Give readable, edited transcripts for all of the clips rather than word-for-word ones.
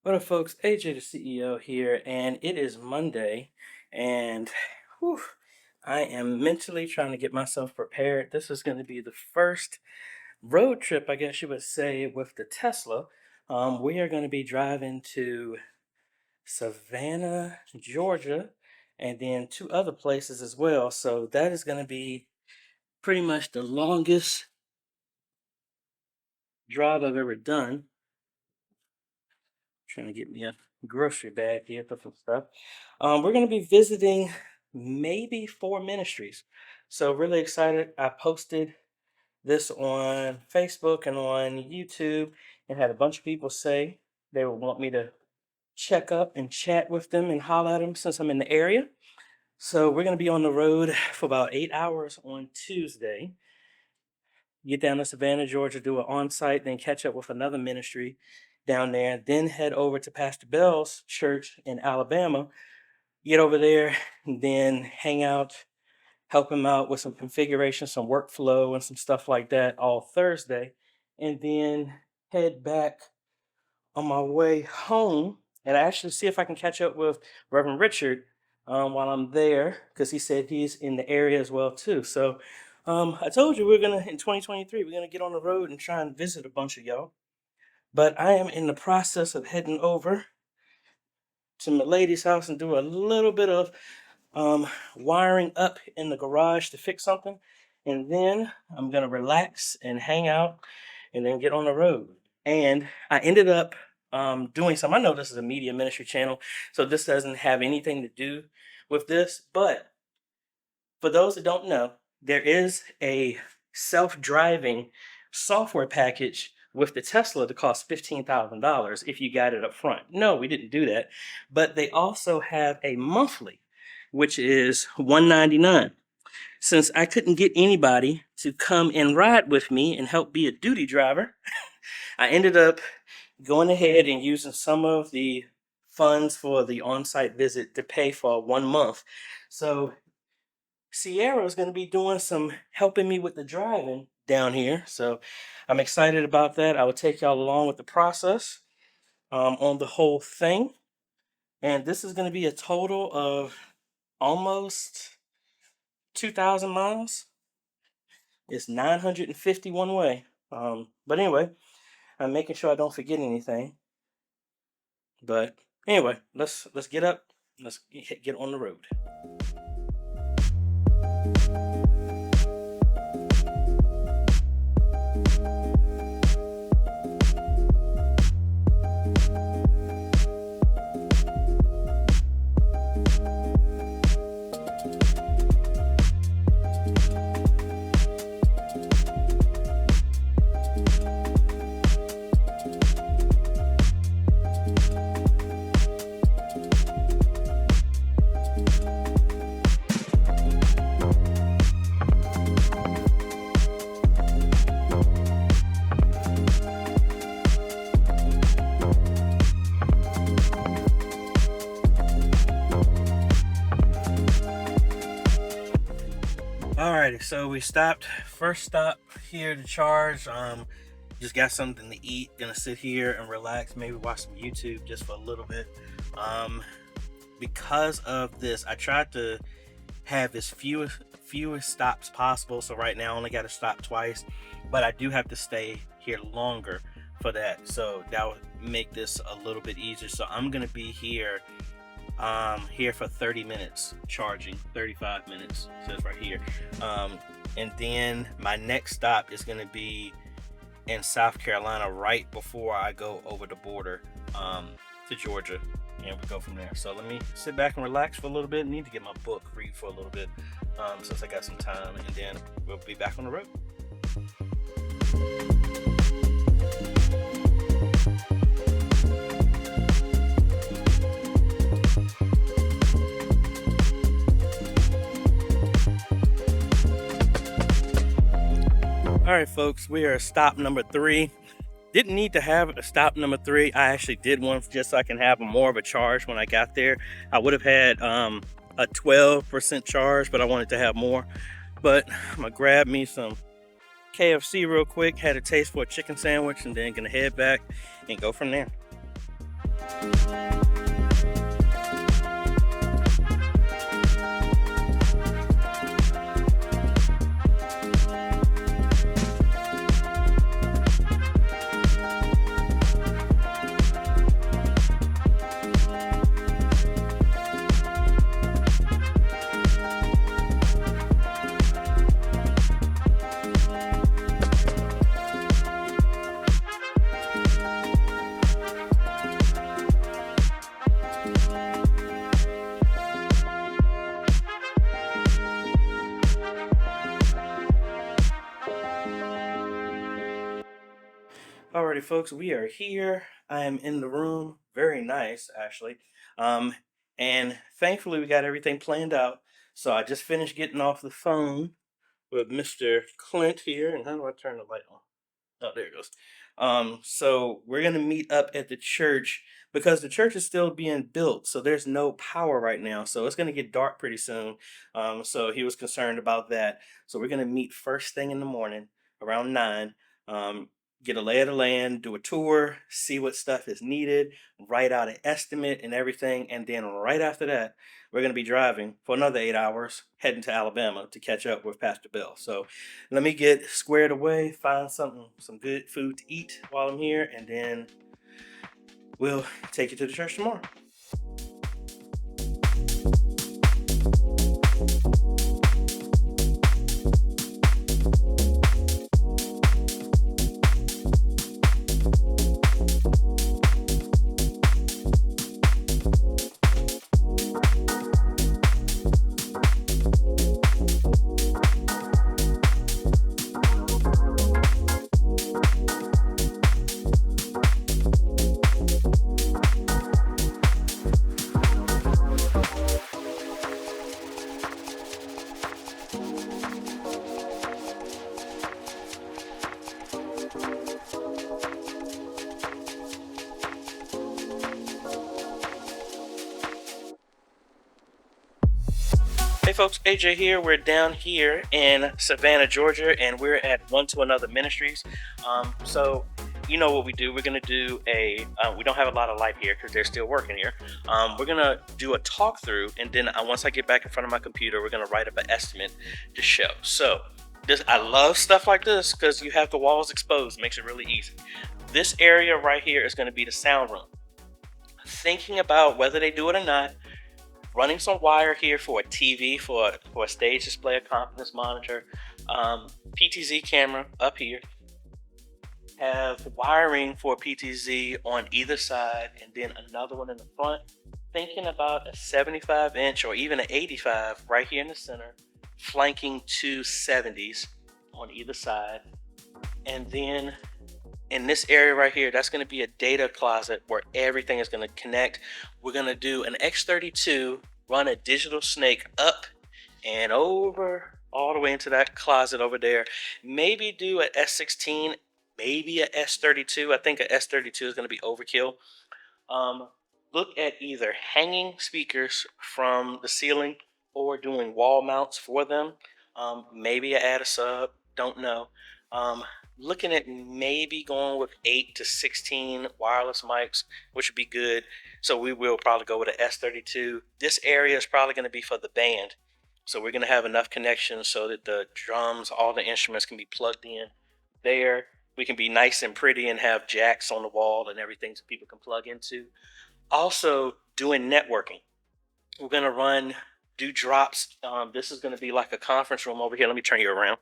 What up, folks? AJ the CEO here, and it is Monday, and whew, I am mentally trying to get myself prepared. This is going to be the first road trip, I guess you would say, with the Tesla. We are going to be driving to Savannah, Georgia, and then two other places as well. So that is going to be pretty much the longest drive I've ever done. Trying to get me a grocery bag here for some stuff. We're going to be visiting maybe four ministries. So, really excited. I posted this on Facebook and on YouTube and had a bunch of people say they would want me to check up and chat with them and holler at them since I'm in the area. So, we're going to be on the road for about 8 hours on Tuesday. Get down to Savannah, Georgia, do an on-site, then catch up with another ministry down there, then head over to Pastor Bell's church in Alabama, get over there, and then hang out, help him out with some configuration, some workflow, and some stuff like that all Thursday, and then head back on my way home and actually see if I can catch up with Reverend Richard while I'm there because he said he's in the area as well too. So I told you we're gonna in 2023 we're gonna get on the road and try and visit a bunch of y'all. But I am in the process of heading over to my lady's house and do a little bit of wiring up in the garage to fix something, and then I'm gonna relax and hang out, and then get on the road. And I ended up doing some. I know this is a media ministry channel, so this doesn't have anything to do with this. But for those that don't know, there is a self-driving software package with the Tesla that costs $15,000 if you got it up front. No, we didn't do that. But they also have a monthly, which is $199. Since I couldn't get anybody to come and ride with me and help be a duty driver, I ended up going ahead and using some of the funds for the on-site visit to pay for 1 month. So Sierra is going to be doing some helping me with the driving down here. So I'm excited about that. I will take y'all along with the process on the whole thing. And this is going to be a total of almost 2,000 miles. It's 950 one way. But anyway, I'm making sure I don't forget anything. But anyway, let's get up. Let's get on the road. Alrighty, so we stopped. First stop here to charge. Just got something to eat. Gonna sit here and relax. Maybe watch some YouTube just for a little bit. Because of this, I tried to have as few stops possible. So right now I only got to stop twice, but I do have to stay here longer for that. So that would make this a little bit easier. So I'm gonna be here for 30 minutes charging, 35 minutes says right here, and then my next stop is going to be in South Carolina right before I go over the border to Georgia, and we go from there. So let me sit back and relax for a little bit. I need to get my book, read for a little bit, since I got some time, and then we'll be back on the road. All right, folks, we are at stop number 3. Didn't need to have a stop number 3. I actually did one just so I can have more of a charge when I got there. I would have had a 12% charge, but I wanted to have more. But I'm gonna grab me some KFC real quick, had a taste for a chicken sandwich, and then gonna head back and go from there. Alrighty, folks, we are here. I am in the room. Very nice, actually. Um, and thankfully, we got everything planned out. So I just finished getting off the phone with Mr. Clint here. And how do I turn the light on? Oh, there it goes. So we're gonna meet up at the church because the church is still being built, so there's no power right now. So it's gonna get dark pretty soon. So he was concerned about that. So we're gonna meet first thing in the morning around 9. Get a lay of the land, do a tour, see what stuff is needed, write out an estimate and everything, and then right after that, we're gonna be driving for another 8 hours, heading to Alabama to catch up with Pastor Bill. So let me get squared away, find some good food to eat while I'm here, and then we'll take you to the church tomorrow. Hey folks, AJ here. We're down here in Savannah, Georgia, and we're at One to Another Ministries. So you know what we do. We're going to do we don't have a lot of light here because they're still working here. We're going to do a talk through, and then once I get back in front of my computer, we're going to write up an estimate to show. So I love stuff like this because you have the walls exposed. It makes it really easy. This area right here is going to be the sound room. Thinking about whether they do it or not, running some wire here for a TV, for a stage display, a conference monitor, PTZ camera up here. Have wiring for PTZ on either side, and then another one in the front. Thinking about a 75-inch or even an 85 right here in the center, flanking two 70s on either side. And then in this area right here, that's going to be a data closet where everything is going to connect. We're going to do an X32, run a digital snake up and over all the way into that closet over there. Maybe do an S16, maybe a S32. I think a S32 is going to be overkill. Look at either hanging speakers from the ceiling or doing wall mounts for them. Maybe add a sub, don't know. Looking at maybe going with 8 to 16 wireless mics, which would be good. So we will probably go with an S32. This area is probably going to be for the band. So we're going to have enough connections so that the drums, all the instruments can be plugged in there. We can be nice and pretty and have jacks on the wall and everything so people can plug into. Also doing networking. We're going to do drops. This is going to be like a conference room over here. Let me turn you around.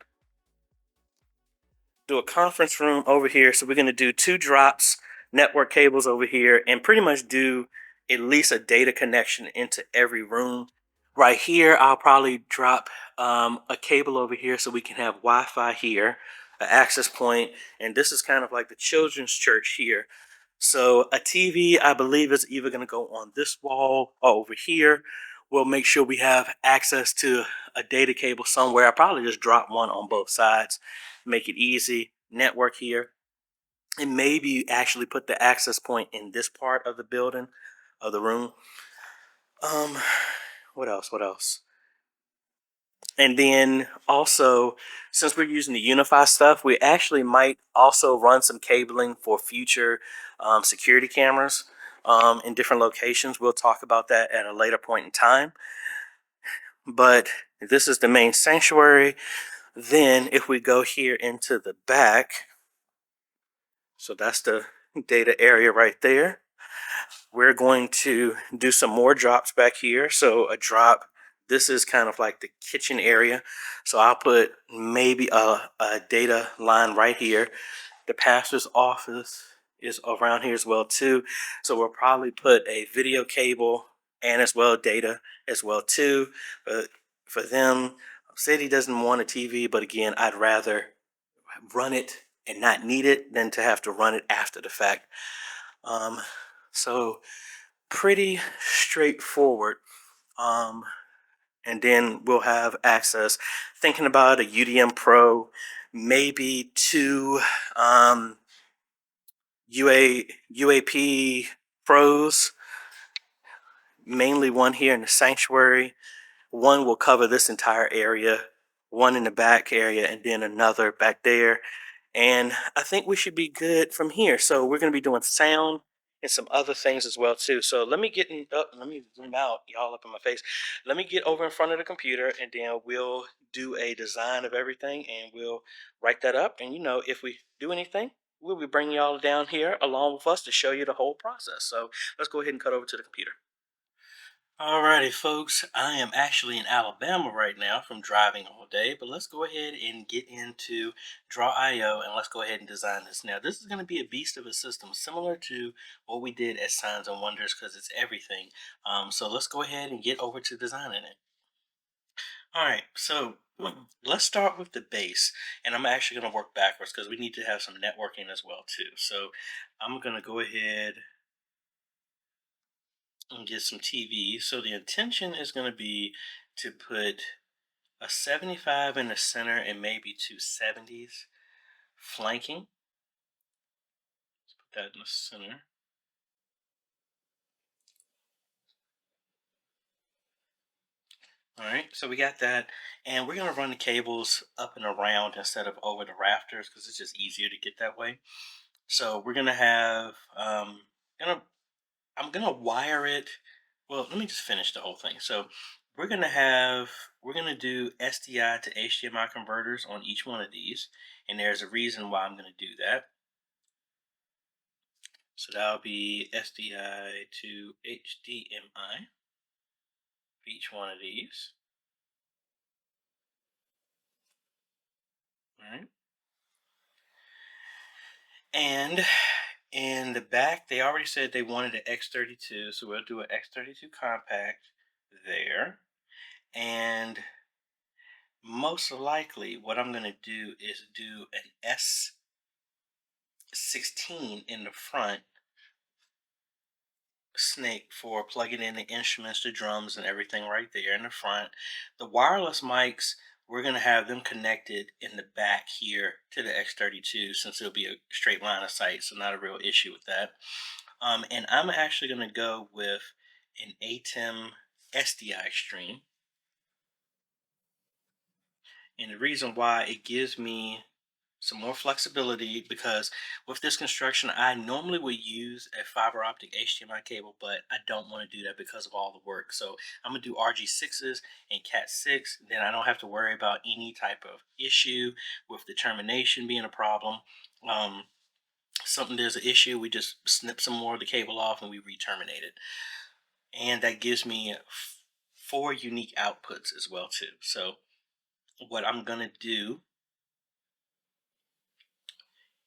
Do a conference room over here. So we're going to do 2 drops, network cables over here, and pretty much do at least a data connection into every room. Right here, I'll probably drop a cable over here so we can have Wi-Fi here, an access point, and this is kind of like the children's church here. So a TV, I believe, is either going to go on this wall or over here. We'll make sure we have access to a data cable somewhere. I'll probably just drop one on both sides, make it easy. Network here, and maybe actually put the access point in this part of the building, of the room. What else? And then also, since we're using the Unify stuff, we actually might also run some cabling for future security cameras. in different locations. We'll talk about that at a later point in time. But this is the main sanctuary. Then if we go here into the back, so that's the data area right there. We're going to do some more drops back here. So a drop, this is kind of like the kitchen area. So I'll put maybe a data line right here. The pastor's office is around here as well too. So we'll probably put a video cable and as well data as well too. But for them, Sadie doesn't want a TV, but again, I'd rather run it and not need it than to have to run it after the fact. So pretty straightforward. And then we'll have access, thinking about a UDM Pro, maybe two UAP Pros, mainly one here in the sanctuary. One will cover this entire area, one in the back area, and then another back there. And I think we should be good from here. So we're going to be doing sound and some other things as well too. So let me get in, let me zoom out, y'all up in my face. Let me get over in front of the computer, and then we'll do a design of everything, and we'll write that up. And if we do anything, we'll be bringing y'all down here along with us to show you the whole process. So let's go ahead and cut over to the computer. Alrighty, folks, I am actually in Alabama right now from driving all day, but let's go ahead and get into Draw.io and let's go ahead and design this. Now, this is going to be a beast of a system, similar to what we did at Signs and Wonders, because it's everything. So let's go ahead and get over to designing it. All right, so let's start with the base, and I'm actually going to work backwards because we need to have some networking as well too. So I'm going to go ahead and get some TV. So the intention is going to be to put a 75 in the center and maybe two 70s flanking. Let's put that in the center. All right, so we got that, and we're going to run the cables up and around instead of over the rafters because it's just easier to get that way. So we're going to have, I'm gonna wire it. Well, let me just finish the whole thing. So we're gonna do SDI to HDMI converters on each one of these, and there's a reason why I'm gonna do that. So that'll be SDI to HDMI for each one of these. All right. And in the back, they already said they wanted an X32, so we'll do an X32 compact there. And most likely, what I'm going to do is do an S16 in the front snake for plugging in the instruments, the drums, and everything right there in the front. The wireless mics, we're going to have them connected in the back here to the X32 since it'll be a straight line of sight, so not a real issue with that. And I'm actually going to go with an ATEM SDI stream. And the reason why it gives me some more flexibility, because with this construction, I normally would use a fiber optic HDMI cable, but I don't want to do that because of all the work. So I'm going to do RG6s and Cat6. Then I don't have to worry about any type of issue with the termination being a problem. There's an issue, we just snip some more of the cable off and we re-terminate it. And that gives me 4 unique outputs as well too. So what I'm going to do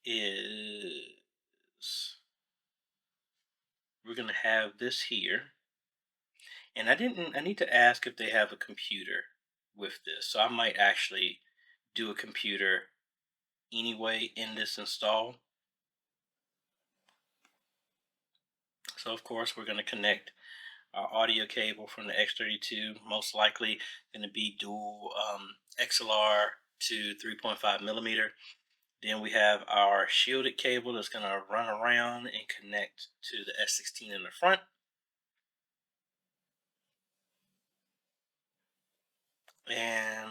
is we're going to have this here, and I need to ask if they have a computer with this, so I might actually do a computer anyway in this install. So of course we're going to connect our audio cable from the X32, most likely going to be dual XLR to 3.5 millimeter. Then we have our shielded cable that's going to run around and connect to the S16 in the front. And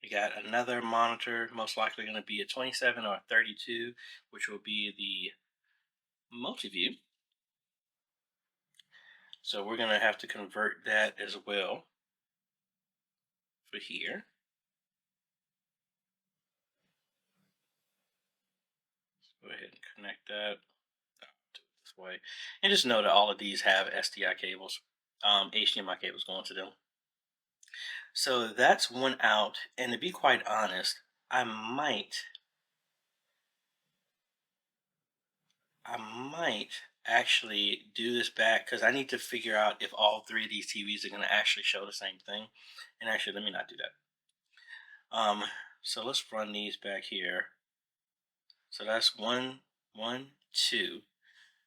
we got another monitor, most likely going to be a 27 or a 32, which will be the multi-view. So we're going to have to convert that as well for here. Go ahead and connect that this way. And just know that all of these have SDI cables, HDMI cables going to them. So that's one out. And to be quite honest, I might actually do this back because I need to figure out if all three of these TVs are going to actually show the same thing. And actually, let me not do that. So let's run these back here. So that's one, two,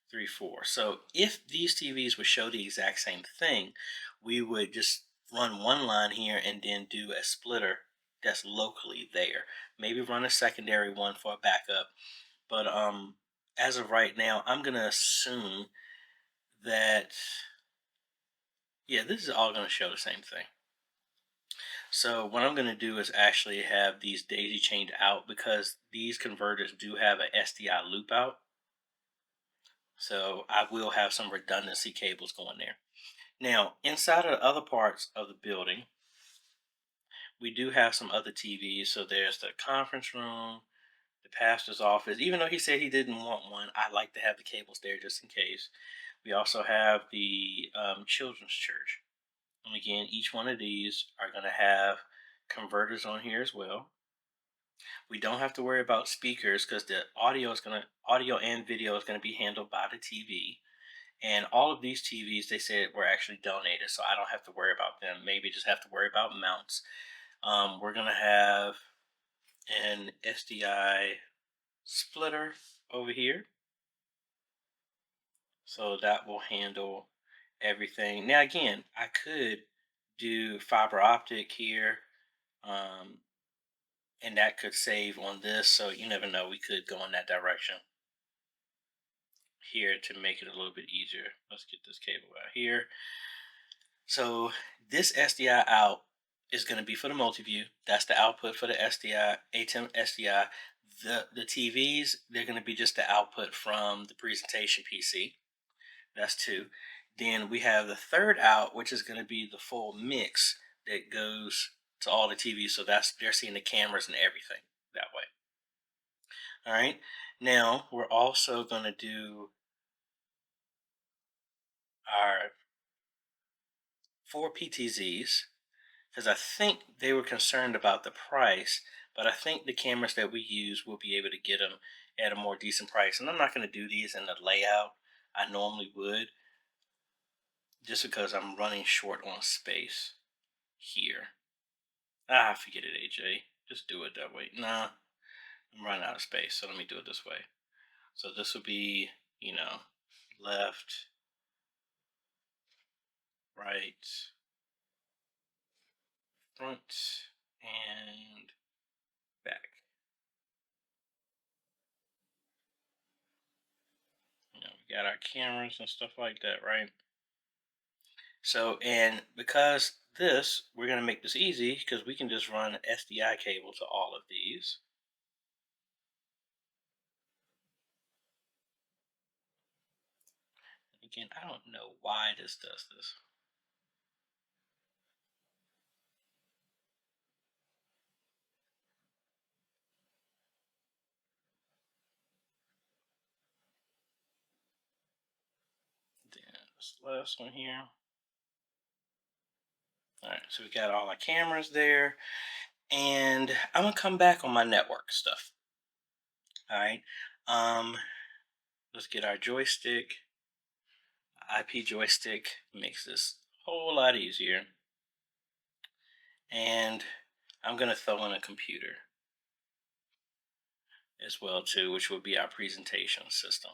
three, four. So if these TVs would show the exact same thing, we would just run one line here and then do a splitter that's locally there. Maybe run a secondary one for a backup. But as of right now, I'm gonna assume that this is all gonna show the same thing. So what I'm gonna do is actually have these daisy chained out because these converters do have a SDI loop out. So I will have some redundancy cables going there. Now, inside of the other parts of the building, we do have some other TVs. So there's the conference room, the pastor's office. Even though he said he didn't want one, I like to have the cables there just in case. We also have the children's church. And again, each one of these are going to have converters on here as well. We don't have to worry about speakers because the audio and video is going to be handled by the TV. And all of these TVs, they said, were actually donated, so I don't have to worry about them. Maybe just have to worry about mounts. We're going to have an SDI splitter over here. So that will handle everything. Now, again, I could do fiber optic here, and that could save on this. So you never know. We could go in that direction here to make it a little bit easier. Let's get this cable out here. So this SDI out is going to be for the multi-view. That's the output for the SDI, ATEM SDI. The TVs, they're going to be just the output from the presentation PC. That's two. Then we have the third out, which is going to be the full mix that goes to all the TVs. So they're seeing the cameras and everything that way. All right. Now we're also going to do our 4 PTZs because I think they were concerned about the price, but I think the cameras that we use will be able to get them at a more decent price. And I'm not going to do these in the layout I normally would, just because I'm running short on space here. Forget it, AJ. Just do it that way. Nah, I'm running out of space, so let me do it this way. So this will be, left, right, front, and back. We got our cameras and stuff like that, right? So, and because we're going to make this easy because we can just run an SDI cable to all of these. Again, I don't know why this does this. Then this last one here. All right, so we got all our cameras there. And I'm going to come back on my network stuff. All right. Let's get our joystick. IP joystick makes this a whole lot easier. And I'm going to throw in a computer as well too, which will be our presentation system.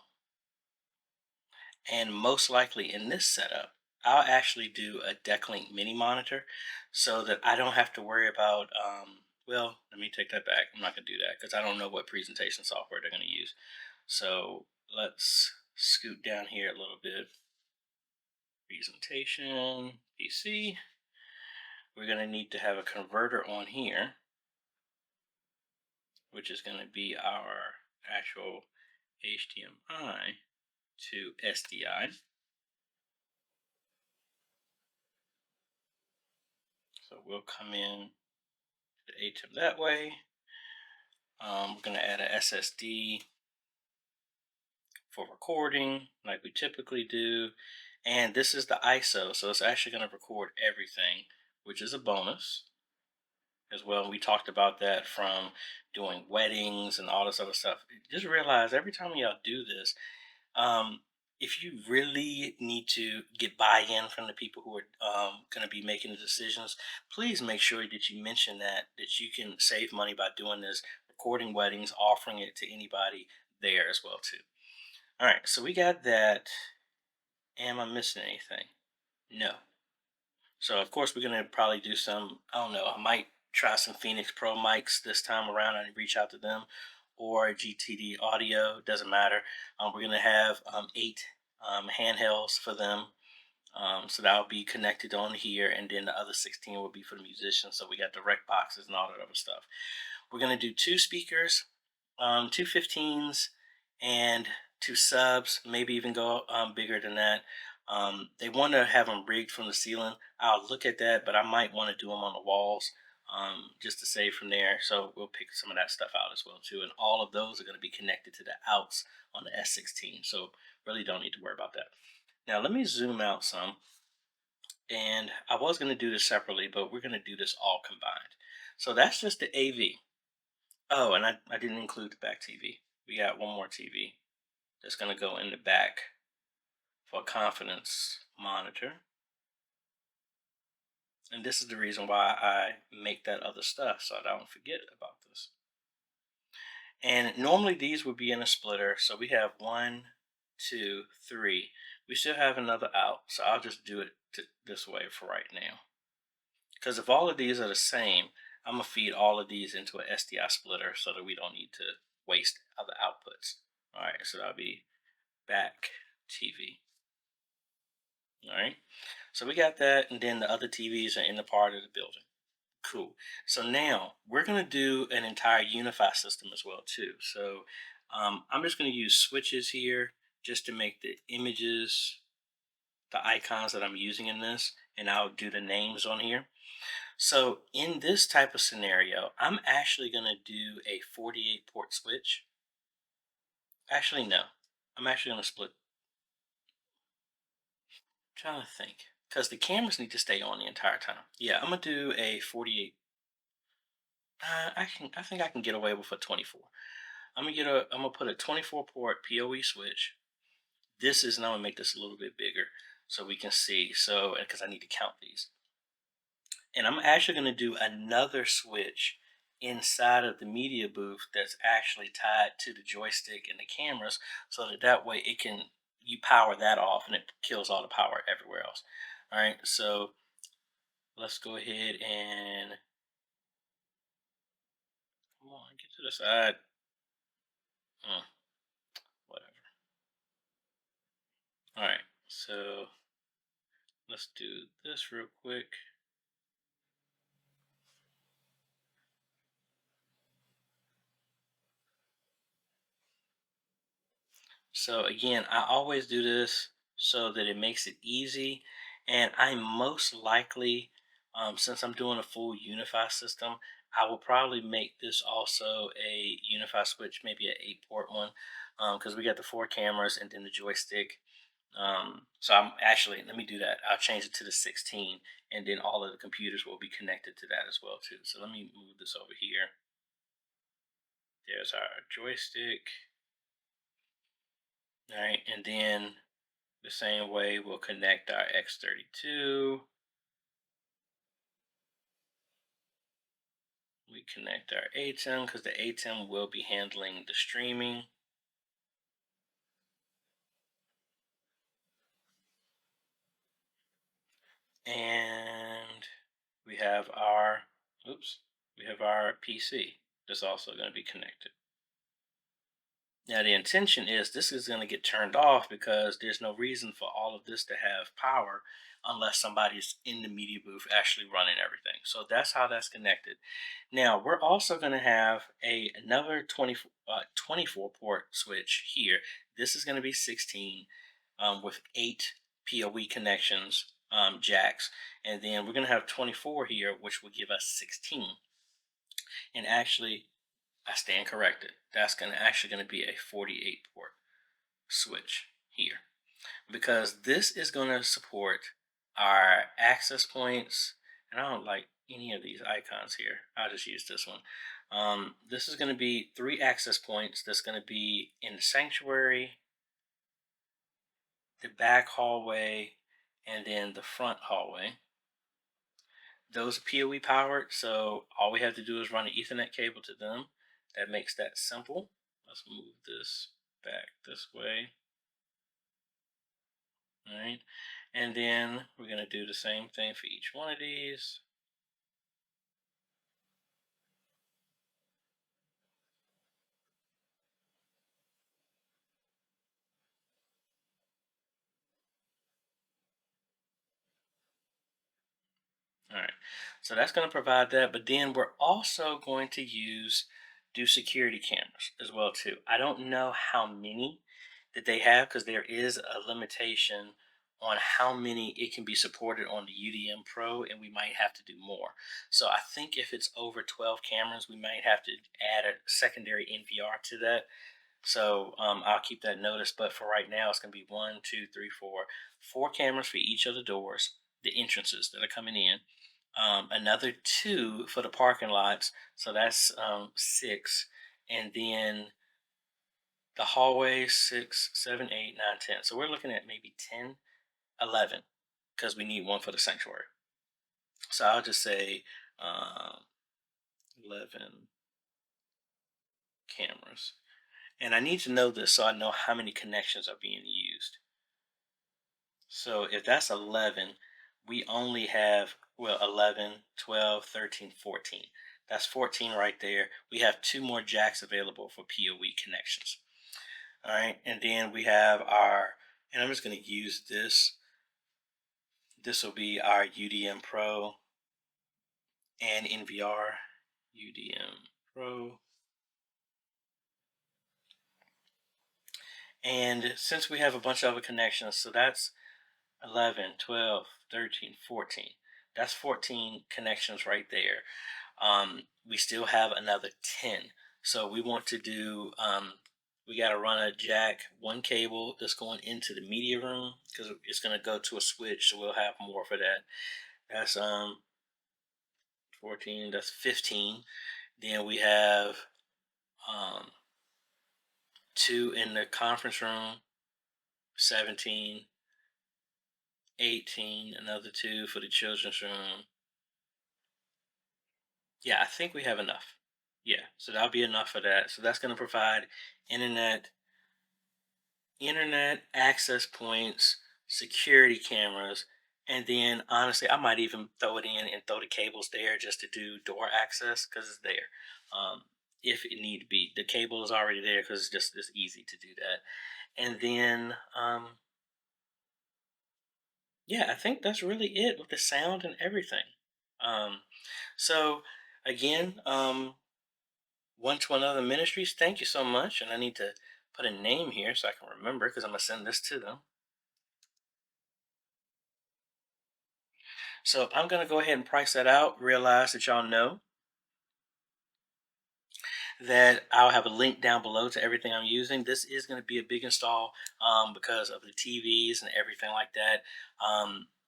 And most likely in this setup, I'll actually do a Decklink mini monitor so that I don't have to worry about, well, let me take that back. I'm not going to do that because I don't know what presentation software they're going to use. So let's scoot down here a little bit. Presentation, PC. We're going to need to have a converter on here, which is going to be our actual HDMI to SDI. So we'll come in to the ATEM that way. We're going to add a SSD for recording like we typically do. And this is the ISO, so it's actually going to record everything, which is a bonus as well. We talked about that from doing weddings and all this other stuff. Just realize every time y'all do this, um, if you really need to get buy-in from the people who are going to be making the decisions, please make sure that you mention that you can save money by doing this, recording weddings, offering it to anybody there as well too. All right, so we got that. Am I missing anything? No. So of course we're gonna probably do some. I don't know. I might try some Phoenix Pro mics this time around and reach out to them, or GTD Audio. Doesn't matter. We're gonna have 8 handhelds for them. So that'll be connected on here, and then the other 16 will be for the musicians. So we got direct boxes and all that other stuff. We're gonna do 2 speakers, 2 15s, and 2 subs. Maybe even go bigger than that. They want to have them rigged from the ceiling. I'll look at that, but I might want to do them on the walls, just to save from there. So we'll pick some of that stuff out as well too. And all of those are going to be connected to the outs on the S16. So really don't need to worry about that. Now let me zoom out some. And I was going to do this separately, but we're going to do this all combined. So that's just the AV. Oh, and I didn't include the back TV. We got one more TV that's going to go in the back for a confidence monitor. And this is the reason why I make that other stuff, so I don't forget about this. And normally these would be in a splitter. So we have 1, 2, 3. We still have another out. So I'll just do it this way for right now. Because if all of these are the same, I'm going to feed all of these into an SDI splitter so that we don't need to waste other outputs. All right, so that'll be back TV. All right, so we got that, and then the other TVs are in the part of the building. Cool. So now we're going to do an entire unified system as well too. So I'm just going to use switches here just to make the images, the icons that I'm using in this, and I'll do the names on here. So in this type of scenario, I'm actually going to do a 48 port switch. Actually, no. I'm actually going to split. I'm trying to think, because the cameras need to stay on the entire time. Yeah, I'm going to do a 48. I think I can get away with a 24. I'm gonna put a 24 port PoE switch. This is, and I'm gonna make this a little bit bigger so we can see. So, because I need to count these. And I'm actually going to do another switch inside of the media booth that's actually tied to the joystick and the cameras, so that way it can, you power that off and it kills all the power everywhere else. All right, so let's go ahead and come on, get to the side. Whatever. All right, so let's do this real quick. So again, I always do this so that it makes it easy. And I most likely, since I'm doing a full unified system, I will probably make this also a unified switch, maybe an 8 port one, because we got the 4 cameras and then the joystick. So I'm actually, let me do that. I'll change it to the 16, and then all of the computers will be connected to that as well too. So let me move this over here. There's our joystick. All right, and then the same way we'll connect our X32. We connect our ATEM because the ATEM will be handling the streaming. And we have our, we have our PC that's also going to be connected. Now the intention is this is going to get turned off because there's no reason for all of this to have power unless somebody's in the media booth actually running everything. So that's how that's connected. Now we're also going to have another 24 port switch here. This is going to be 16 with 8 PoE connections jacks, and then we're going to have 24 here, which will give us 16. And actually, I stand corrected. That's actually going to be a 48 port switch here, because this is going to support our access points. And I don't like any of these icons here. I'll just use this one. This is going to be 3 access points. That's going to be in the sanctuary, the back hallway, and then the front hallway. Those are PoE powered, so all we have to do is run an Ethernet cable to them. That makes that simple. Let's move this back this way. All right, and then we're going to do the same thing for each one of these. All right, so that's going to provide that, but then we're also going to do security cameras as well too. I don't know how many that they have, because there is a limitation on how many it can be supported on the UDM Pro, and we might have to do more. So I think if it's over 12 cameras, we might have to add a secondary NVR to that. So I'll keep that notice, but for right now, it's going to be 1, 2, 3, 4 cameras for each of the doors, the entrances that are coming in. Another 2 for the parking lots, so that's 6, and then the hallways 6, 7, 8, 9, 10. So we're looking at maybe 10, 11, because we need one for the sanctuary. So I'll just say 11 cameras. And I need to know this so I know how many connections are being used. So if that's 11, we only have, 11, 12, 13, 14. That's 14 right there. We have 2 more jacks available for PoE connections. All right, and then we have and I'm just going to use this. This will be our UDM Pro and NVR UDM Pro. And since we have a bunch of other connections, so that's 11, 12, 13, 14. That's 14 connections right there. We still have another 10. So we want to do, we got to run a jack, 1 cable that's going into the media room, because it's going to go to a switch. So we'll have more for that. That's 14, that's 15. Then we have 2 in the conference room, 17, 18, another 2 for the children's room. Yeah, I think we have enough. Yeah, so that'll be enough for that. So that's going to provide internet access points, security cameras, and then honestly, I might even throw it in and throw the cables there just to do door access, because it's there. If it need to be, the cable is already there because it's easy to do that. And then yeah, I think that's really it with the sound and everything. Um, so again, one to another ministries, thank you so much. And I need to put a name here so I can remember, because I'm gonna send this to them. So I'm gonna go ahead and price that out. Realize that y'all know that I'll have a link down below to everything I'm using. This is going to be a big install because of the TVs and everything like that.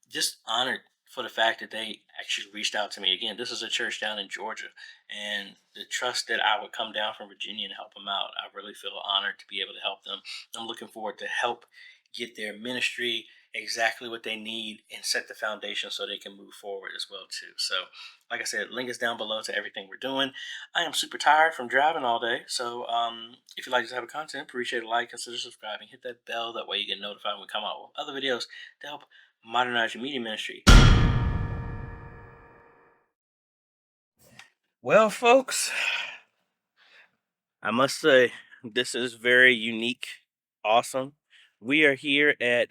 Just honored for the fact that they actually reached out to me. Again, this is a church down in Georgia, and the trust that I would come down from Virginia and help them out. I really feel honored to be able to help them. I'm looking forward to help get their ministry exactly what they need and set the foundation so they can move forward as well too. So like I said, link is down below to everything we're doing. I am super tired from driving all day. So if you like this type of content, appreciate a like, consider subscribing, hit that bell. That way you get notified when we come out with other videos to help modernize your media ministry. Well, folks, I must say this is very unique, awesome. We are here at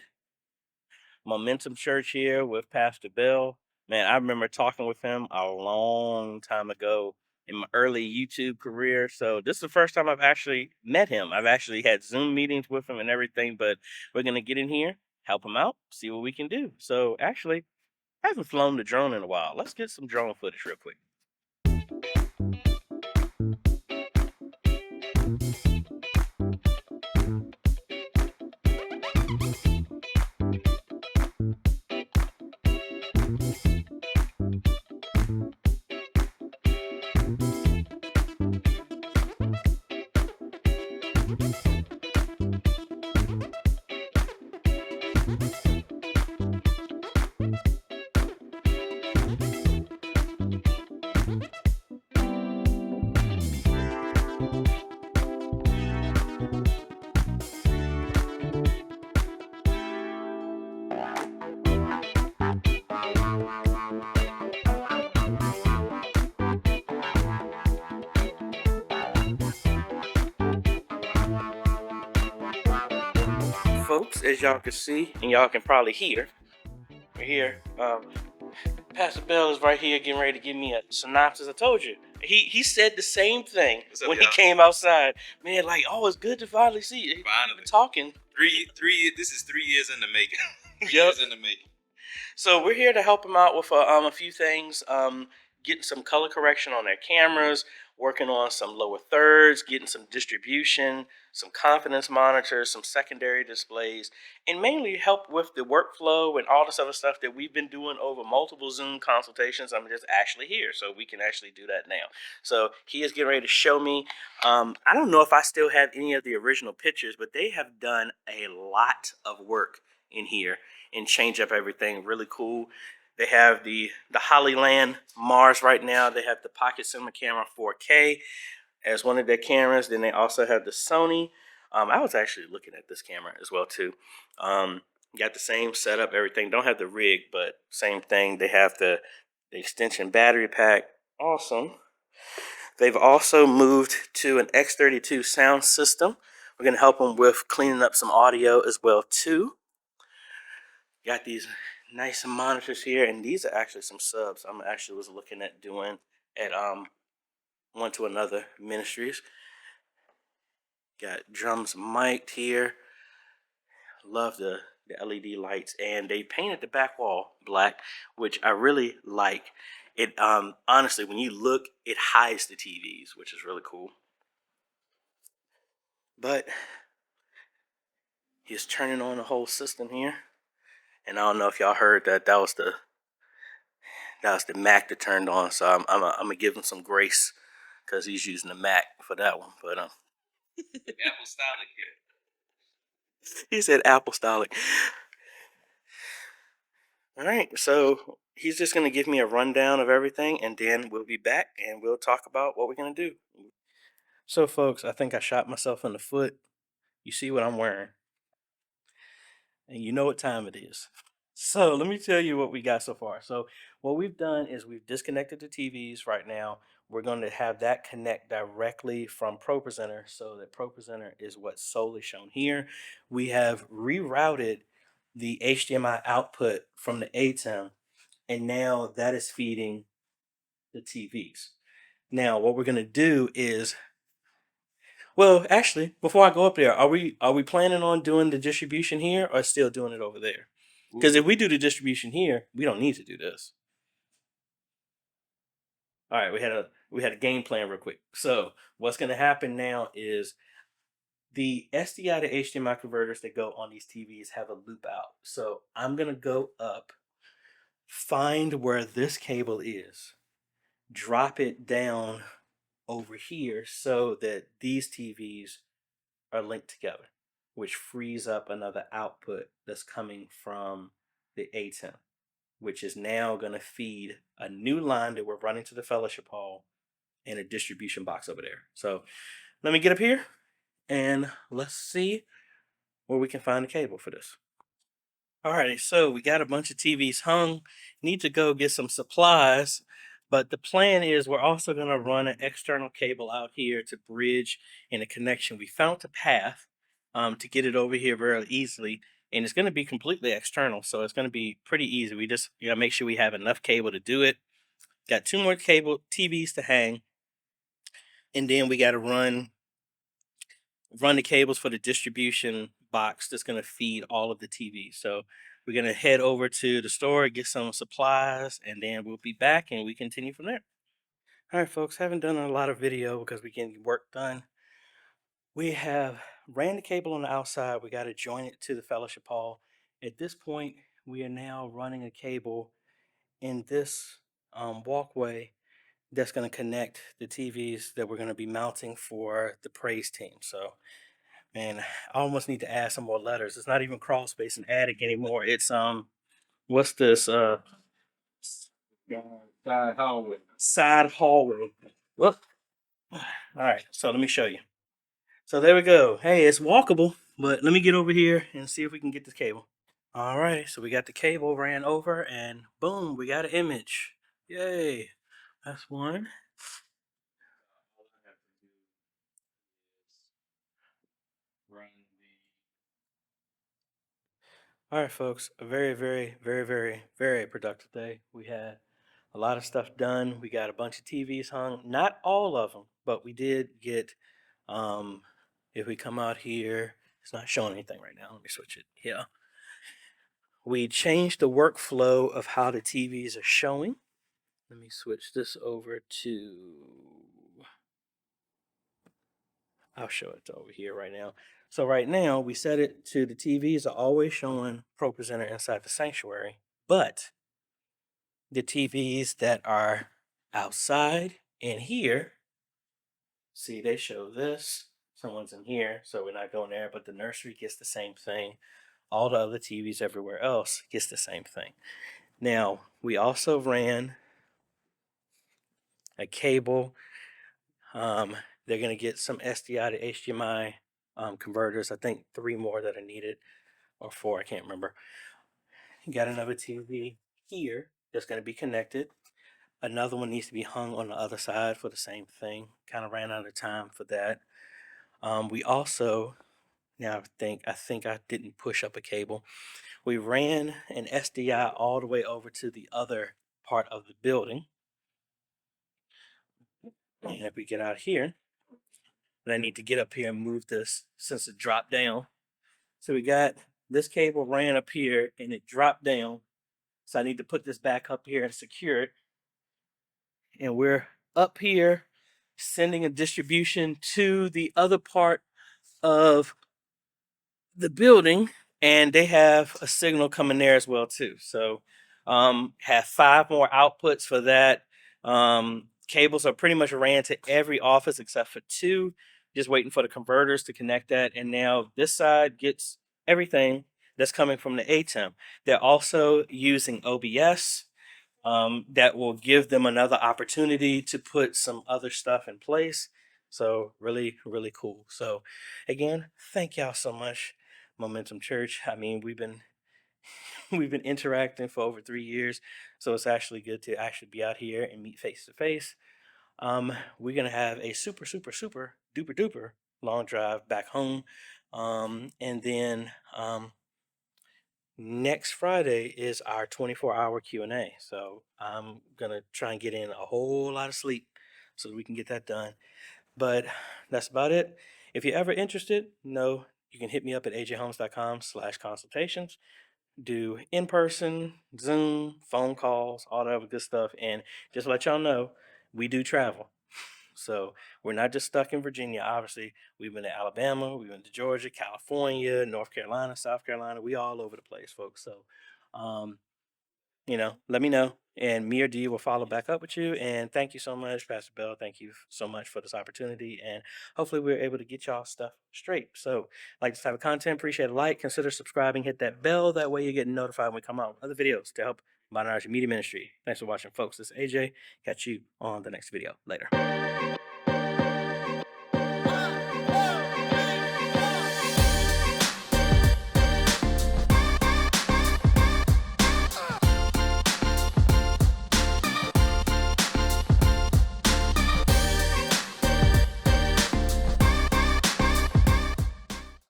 Momentum Church here with Pastor Bell. Man, I remember talking with him a long time ago in my early YouTube career. So this is the first time I've actually met him. I've actually had Zoom meetings with him and everything, but we're going to get in here help them out, see what we can do. So actually, I haven't flown the drone in a while. Let's get some drone footage real quick. Folks, as y'all can see, and y'all can probably hear, we're here. Pastor Bell is right here getting ready to give me a synopsis. I told you. He said the same thing when he came outside. Man, like, oh, it's good to finally see you. Finally. Talking. 3 this is 3 years in the making. 3 Yep. years in the making. So we're here to help them out with a few things. Getting some color correction on their cameras, working on some lower thirds, getting some distribution, some confidence monitors, some secondary displays, and mainly help with the workflow and all this other stuff that we've been doing over multiple Zoom consultations. I'm just actually here, so we can actually do that now. So he is getting ready to show me. I don't know if I still have any of the original pictures, but they have done a lot of work in here and change up everything. Really cool. They have the Hollyland Mars right now. They have the Pocket Cinema Camera 4K as one of their cameras. Then they also have the Sony. I was actually looking at this camera as well too. Got the same setup, everything. Don't have the rig, but same thing. They have the extension battery pack. Awesome. They've also moved to an X32 sound system. We're going to help them with cleaning up some audio as well too. Got these nice monitors here, and these are actually some subs I'm actually was looking at doing at One to Another Ministries. Got drums mic'd here. Love the LED lights, and they painted the back wall black, which I really like. It honestly, when you look, it hides the TVs, which is really cool. But he's turning on the whole system here, and I don't know if y'all heard that. That was the Mac that turned on, so I'm gonna give him some grace because he's using the Mac for that one. But Apostolic here. he said apostolic. All right, so he's just gonna give me a rundown of everything, and then we'll be back and we'll talk about what we're gonna do. So, folks, I think I shot myself in the foot. You see what I'm wearing, and you know what time it is. So let me tell you what we got so far. So what we've done is we've disconnected the TVs right now. We're going to have that connect directly from ProPresenter, so that ProPresenter is what's solely shown here. We have rerouted the HDMI output from the ATEM, and now that is feeding the TVs. Now what we're going to do is, well, actually, before I go up there, are we planning on doing the distribution here or still doing it over there? Because if we do the distribution here, we don't need to do this. All right, we had a game plan real quick. So what's going to happen now is the SDI to HDMI converters that go on these TVs have a loop out. So I'm going to go up, find where this cable is, drop it down over here so that these TVs are linked together, which frees up another output that's coming from the ATEM, which is now going to feed a new line that we're running to the fellowship hall and a distribution box over there. So let me get up here and let's see where we can find the cable for this. Alrighty, so we got a bunch of TVs hung. Need to go get some supplies, but the plan is we're also going to run an external cable out here to bridge in a connection. We found a path to get it over here very easily, and it's going to be completely external, so it's going to be pretty easy. We just make sure we have enough cable to do it. Got 2 more cable TVs to hang, and then we got to run the cables for the distribution box that's going to feed all of the TVs. So we're going to head over to the store, get some supplies, and then we'll be back and we continue from there. All right, folks, haven't done a lot of video because we're getting work done. We have ran the cable on the outside. We got to join it to the fellowship hall. At this point, we are now running a cable in this walkway that's going to connect the TVs that we're going to be mounting for the praise team. So, man, I almost need to add some more letters. It's not even crawl space and attic anymore. It's what's this? Side hallway. Side hallway. Well, all right. So let me show you. So there we go. Hey, it's walkable, but let me get over here and see if we can get this cable. All right, so we got the cable ran over and boom, we got an image. Yay. That's one. All I have to do is run All right, folks, a very, very, very, very, very productive day. We had a lot of stuff done. We got a bunch of TVs hung, not all of them, but we did get, um, if we come out here, it's not showing anything right now. Let me switch it. Yeah. We changed the workflow of how the TVs are showing. Let me switch this over to, I'll show it over here right now. So right now we set it to the TVs are always showing Pro Presenter inside the sanctuary, but the TVs that are outside and here, see, they show this. Someone's in here, so we're not going there, but the nursery gets the same thing. All the other TVs everywhere else gets the same thing. Now, we also ran a cable. They're going to get some SDI to HDMI converters. I think 3 more that are needed, or 4, I can't remember. Got another TV here that's going to be connected. Another one needs to be hung on the other side for the same thing. Kind of ran out of time for that. We also, now I think I didn't push up a cable. We ran an SDI all the way over to the other part of the building. And if we get out here, then I need to get up here and move this since it dropped down. So we got this cable ran up here and it dropped down. So I need to put this back up here and secure it. And we're up here sending a distribution to the other part of the building, and they have a signal coming there as well too. So have 5 more outputs for that. Cables are pretty much ran to every office except for 2, just waiting for the converters to connect that. And now this side gets everything that's coming from the ATEM. They're also using OBS. That will give them another opportunity to put some other stuff in place. So really, really cool. So again, thank y'all so much, Momentum Church. I mean, we've been interacting for over 3 years, so it's actually good to actually be out here and meet face to face. We're gonna have a super, super, super duper duper long drive back home, and then next Friday is our 24-hour Q&A. So I'm going to try and get in a whole lot of sleep so that we can get that done. But that's about it. If you're ever interested, you can hit me up at ajhomes.com/consultations. Do in-person, Zoom, phone calls, all that other good stuff. And just to let y'all know, we do travel. So we're not just stuck in Virginia. Obviously, we've been to Alabama, we've been to Georgia, California, North Carolina, South Carolina. We all over the place, folks. So, um, let me know, and me or D will follow back up with you. And thank you so much, Pastor Bell. Thank you so much for this opportunity, and hopefully we're able to get y'all stuff straight. So, like this type of content, appreciate a like, consider subscribing, hit that bell. That way you get notified when we come out with other videos to help modernize your media ministry. Thanks for watching, folks. This is AJ. Catch you on the next video. Later.